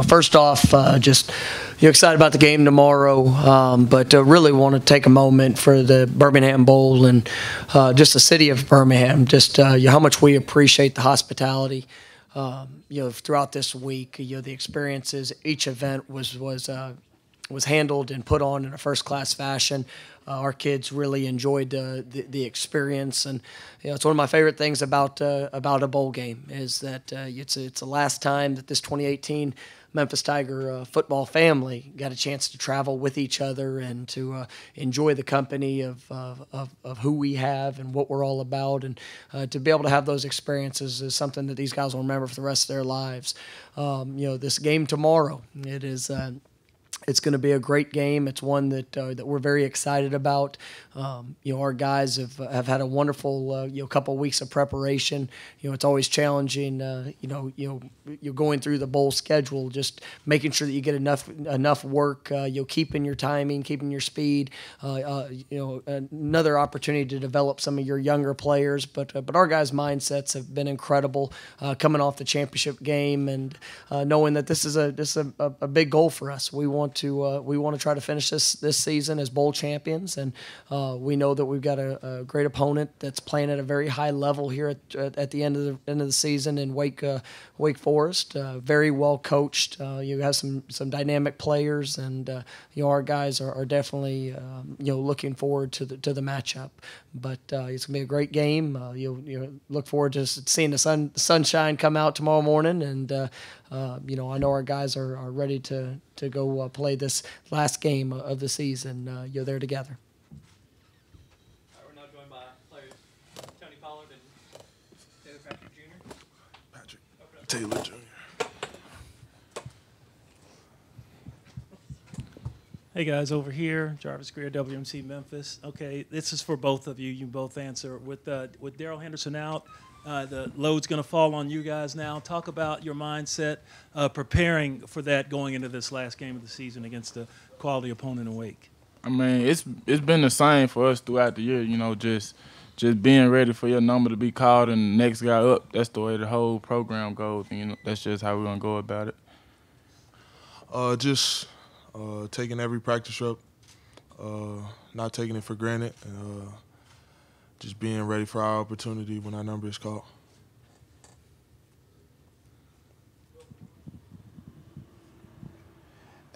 First off, just excited about the game tomorrow, but really want to take a moment for the Birmingham Bowl and just the city of Birmingham, just how much we appreciate the hospitality. Throughout this week, the experiences, each event was handled and put on in a first-class fashion. Our kids really enjoyed the experience, and it's one of my favorite things about a bowl game is that it's the last time that this 2018 Memphis Tiger football family got a chance to travel with each other and to enjoy the company of who we have and what we're all about, and to be able to have those experiences is something that these guys will remember for the rest of their lives. This game tomorrow, it's going to be a great game. It's one that we're very excited about. Our guys have had a wonderful couple of weeks of preparation. It's always challenging. You're going through the bowl schedule, just making sure that you get enough work. Keeping your timing, keeping your speed. Another opportunity to develop some of your younger players. But our guys' mindsets have been incredible. Coming off the championship game and knowing that this is a big goal for us. We want to try to finish this season as bowl champions, and we know that we've got a great opponent that's playing at a very high level here at the end of the season in Wake Forest. Very well coached. You have some dynamic players, and our guys are definitely looking forward to the matchup. But it's gonna be a great game. You look forward to seeing the sunshine come out tomorrow morning, and I know our guys are ready to go play this last game of the season. You're there together. We're now joined by players Tony Pollard and Taylor Patrick Jr. Patrick Taylor Jr. Hey guys, over here, Jarvis Greer, WMC Memphis. Okay, this is for both of you. You both answer. With Darrell Henderson out, the load's going to fall on you guys now. Talk about your mindset preparing for that going into this last game of the season against a quality opponent in Wake. I mean, it's been the same for us throughout the year. Just being ready for your number to be called and the next guy up. That's the way the whole program goes, and that's just how we're gonna go about it. Taking every practice rep, not taking it for granted, and just being ready for our opportunity when our number is called.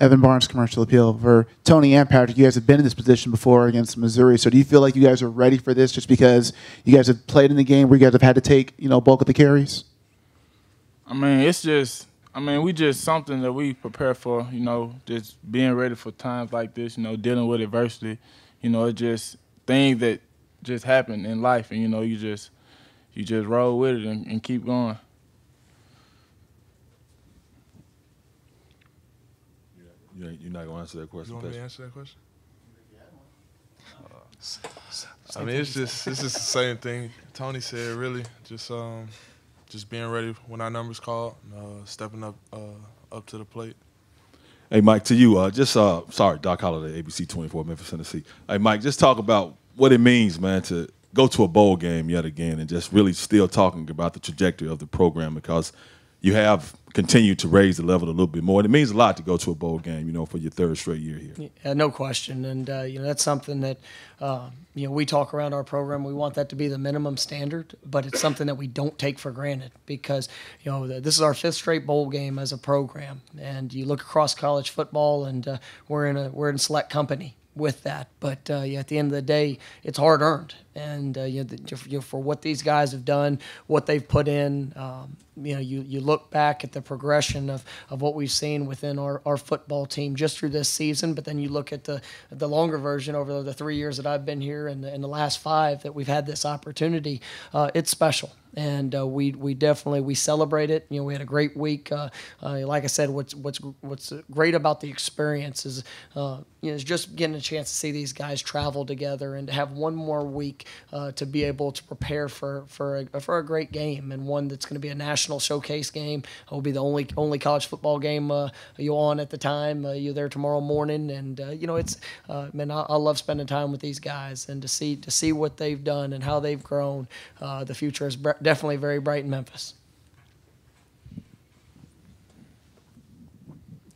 Evan Barnes, Commercial Appeal. For Tony and Patrick, you guys have been in this position before against Missouri, so do you feel like you guys are ready for this just because you guys have played in the game where you guys have had to take bulk of the carries? I mean, we just something that we prepare for, just being ready for times like this, dealing with adversity. It's just things that just happen in life, and, you just roll with it and keep going. You're not going to answer that question? You want me to answer that question? It's just the same thing Tony said, really. Just being ready when our number's called, stepping up to the plate. Hey, Mike, to you, sorry, Doc Holliday, ABC 24, Memphis, Tennessee. Hey, Mike, just talk about what it means, man, to go to a bowl game yet again and just really still talking about the trajectory of the program, because you have continued to raise the level a little bit more. And it means a lot to go to a bowl game, for your third straight year here. Yeah, no question. And, that's something that, we talk around our program. We want that to be the minimum standard, but it's something that we don't take for granted because, this is our fifth straight bowl game as a program. And you look across college football and we're in select company with that. But at the end of the day, it's hard earned. And for what these guys have done, what they've put in, you look back at the progression of what we've seen within our football team just through this season, but then you look at the longer version over the 3 years that I've been here and the last 5 that we've had this opportunity. It's special. And we definitely celebrate it. We had a great week. Like I said, what's great about the experience is is just getting a chance to see these guys travel together and to have one more week to be able to prepare for a great game, and one that's going to be a national showcase game. It will be the only college football game you're on at the time. You're there tomorrow morning, and it's man, I love spending time with these guys and to see what they've done and how they've grown. The future is definitely very bright in Memphis.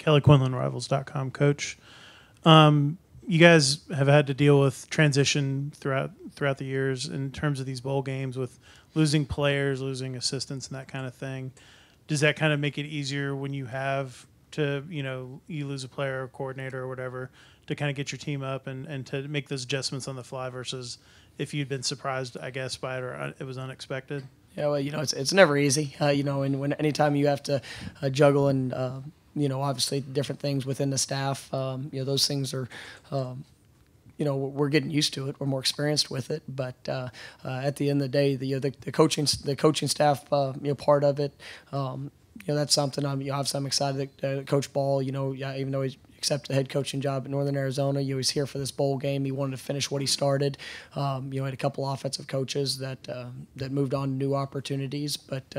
KellyQuinlanRivals.com, Coach. You guys have had to deal with transition throughout the years in terms of these bowl games with losing players, losing assistants, and that kind of thing. Does that kind of make it easier when you have to, you lose a player or coordinator or whatever, to kind of get your team up and to make those adjustments on the fly versus if you'd been surprised, I guess, by it or it was unexpected? Yeah, well, it's never easy, and anytime you have to juggle and, obviously different things within the staff, those things are, we're getting used to it. We're more experienced with it. But at the end of the day, the coaching staff, part of it, that's something obviously I'm excited that Coach Ball, even though he's accepted the head coaching job at Northern Arizona, he's here for this bowl game. He wanted to finish what he started. Had a couple offensive coaches that moved on to new opportunities, but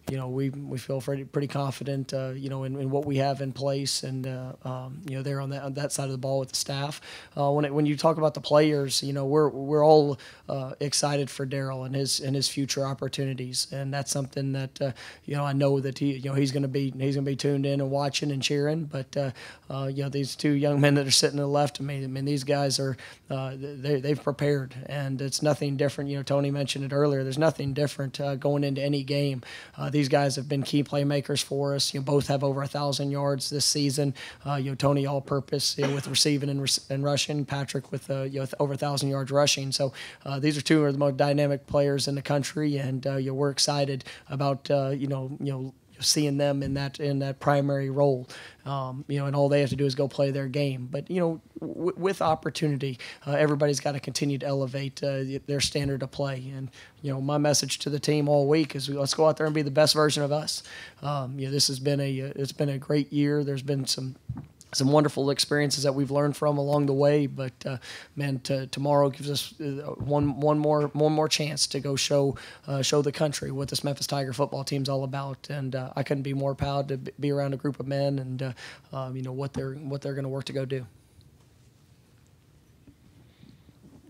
we feel pretty confident, in what we have in place, and they're on that side of the ball with the staff. When you talk about the players, we're all excited for Daryl and his future opportunities, and that's something that I know that he's going to be tuned in and watching and cheering. But these two young men that are sitting to the left of me, I mean, these guys are they've prepared, and it's nothing different. Tony mentioned it earlier. There's nothing different going into any game. These guys have been key playmakers for us. Both have over 1,000 yards this season. Tony all-purpose with receiving and rushing. Patrick with over 1,000 yards rushing. So these are two of the most dynamic players in the country, and we're excited about seeing them in that primary role. And all they have to do is go play their game. But with opportunity, everybody's got to continue to elevate their standard of play. And my message to the team all week is let's go out there and be the best version of us. This has been it's been a great year. There's been some wonderful experiences that we've learned from along the way, but tomorrow gives us one more chance to go show the country what this Memphis Tiger football team's all about. And I couldn't be more proud to be around a group of men and what they're going to work to go do.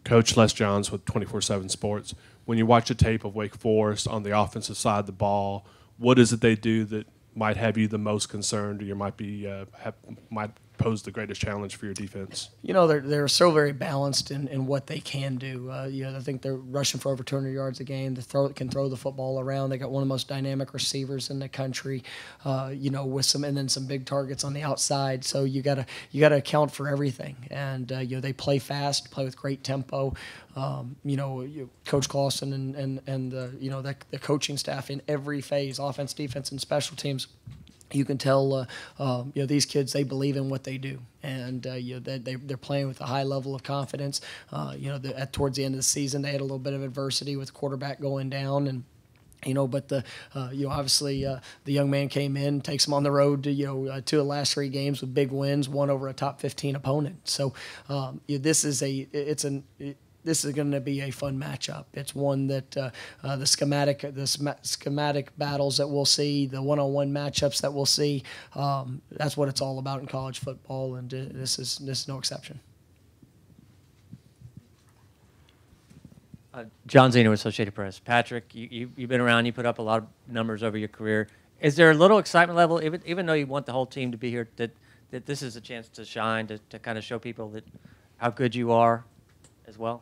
Coach Les Johns with 24/7 Sports. When you watch a tape of Wake Forest on the offensive side of the ball, what is it they do that might have you the most concerned, or you might pose the greatest challenge for your defense? They're so very balanced in what they can do. I think they're rushing for over 200 yards a game. They can throw the football around. They got one of the most dynamic receivers in the country. With some big targets on the outside. So you gotta account for everything. And they play fast, play with great tempo. Coach Clausen and the coaching staff in every phase, offense, defense, and special teams. You can tell, these kids, they believe in what they do, and they're playing with a high level of confidence. Towards the end of the season, they had a little bit of adversity with quarterback going down, and but obviously the young man came in, takes them on the road to two of the last 3 games with big wins, one over a top 15 opponent. So this is going to be a fun matchup. It's one that the schematic battles that we'll see, the one-on-one matchups that we'll see, that's what it's all about in college football, and this is no exception. John Zeno, Associated Press. Patrick, you've been around. You put up a lot of numbers over your career. Is there a little excitement level, even though you want the whole team to be here, that this is a chance to shine, to kind of show people that how good you are as well?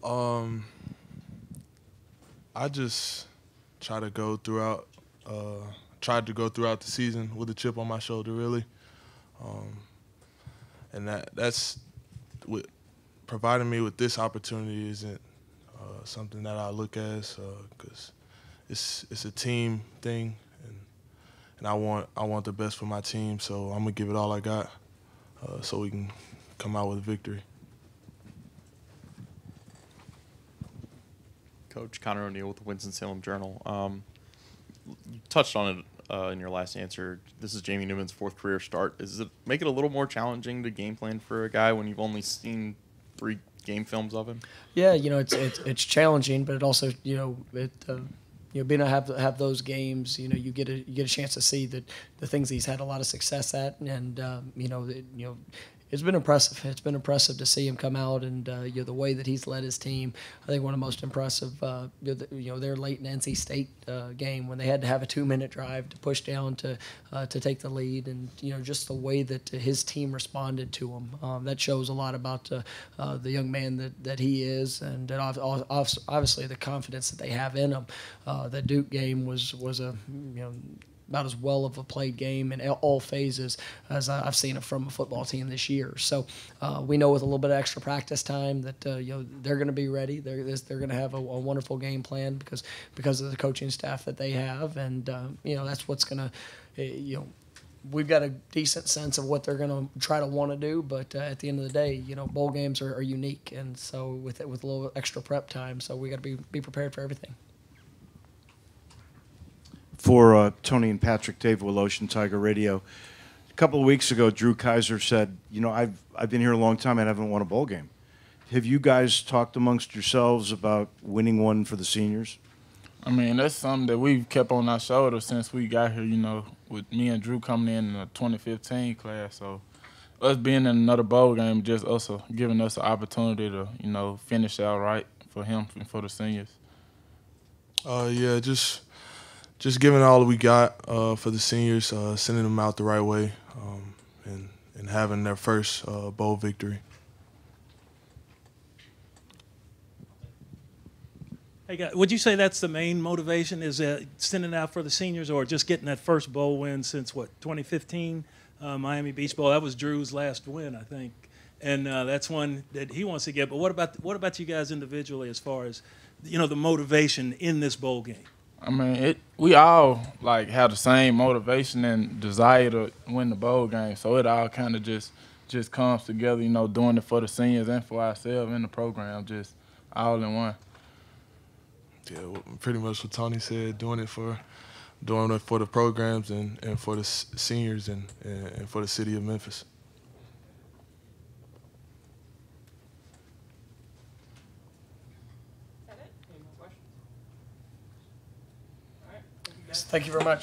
I just tried to go throughout the season with a chip on my shoulder, really, and that's what providing me with this opportunity isn't something that I look as because it's a team thing, and I want the best for my team, so I'm gonna give it all I got so we can come out with a victory. Coach Connor O'Neill with the Winston-Salem Journal. You touched on it in your last answer. This is Jamie Newman's 4th career start. Does it make it a little more challenging to game plan for a guy when you've only seen 3 game films of him? Yeah, it's challenging, but it also being able to have those games, you get a chance to see the things he's had a lot of success at, and It's been impressive. It's been impressive to see him come out and the way that he's led his team. I think one of the most impressive, their late in NC State game when they had to have a 2-minute drive to push down to take the lead, and just the way that his team responded to him. That shows a lot about the young man that he is, and obviously the confidence that they have in him. That Duke game was a about as well of a played game in all phases as I've seen it from a football team this year. So we know with a little bit of extra practice time that they're going to be ready. They're going to have a wonderful game plan because of the coaching staff that they have, and that's what's going to we've got a decent sense of what they're going to try to want to do, but at the end of the day, bowl games are unique, and so with a little extra prep time, so we got to be prepared for everything. For Tony and Patrick, Dave Will, Tiger Radio. A couple of weeks ago, Drew Kaiser said, I've been here a long time and haven't won a bowl game. Have you guys talked amongst yourselves about winning one for the seniors? I mean, that's something that we've kept on our shoulders since we got here, with me and Drew coming in the 2015 class. So us being in another bowl game just also giving us an opportunity to, finish out right for him and for the seniors. Yeah, just giving all we got for the seniors, sending them out the right way, and having their first bowl victory. Hey, guys, would you say that's the main motivation, is sending out for the seniors, or just getting that first bowl win since, 2015 Miami Beach Bowl? That was Drew's last win, I think, and that's one that he wants to get. But what about you guys individually as far as, the motivation in this bowl game? I mean, we all have the same motivation and desire to win the bowl game. So it all kind of just comes together, doing it for the seniors and for ourselves in the program, just all in one. Yeah, pretty much what Tony said, doing it for the programs and for the seniors and for the city of Memphis. Thank you very much.